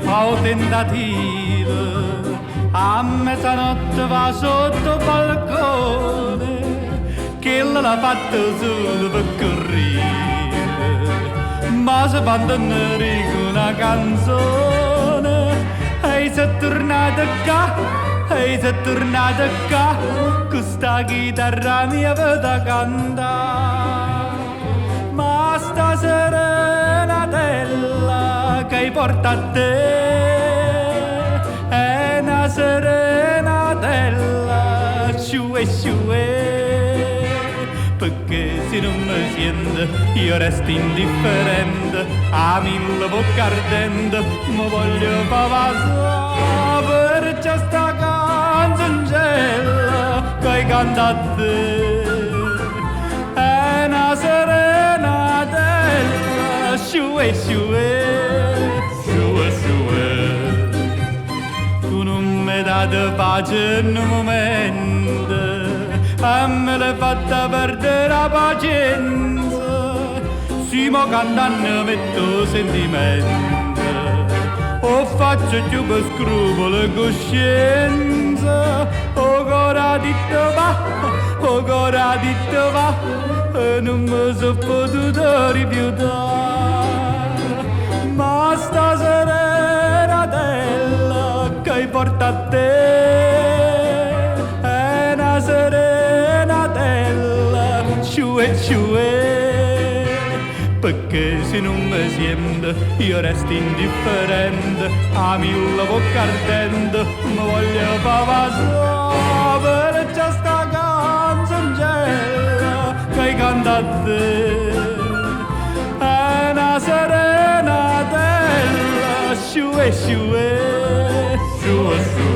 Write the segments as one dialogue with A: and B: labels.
A: fa un tentativo, a mezzanotte va sotto il balcone, che l'ha fatto solo per correre, ma se abbandonare con una canzone, e sei tornata qua, e sei tornata qua, questa chitarra mia vada cantare, ma sta serenatella che porta a te è una serenatella sciue sciue, perché se non mi sente io resto indifferente a mille bocca ardente mi voglio pavasare per questa canzoncella che canta a te è una serenatella sciue sciue sciue sciue, tu non mi date pace in un momento e me l'hai fatta perdere la pazienza, siamo cantando metto sentimento o faccio più per scrupolo e coscienza, o cora ditto va e non mi sono potuto rifiutare, ma sta serenatella che porta a te è una serenatella sciue sciue, perché se non mi sente io resto indifferente a mille bocca ardente mi voglio pavasare per questa canzoncella che canta a te è una serenatella sciue sciue sciue sciue.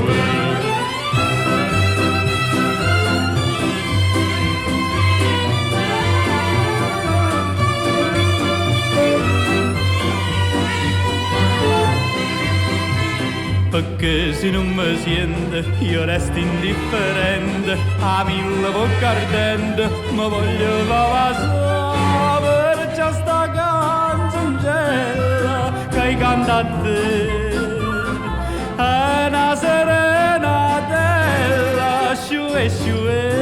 A: Perché se non mi sente io resto indifferente a mille bocca ardente mi voglio pavasare per questa canzoncella che canta a te è una serenatella sciue sciue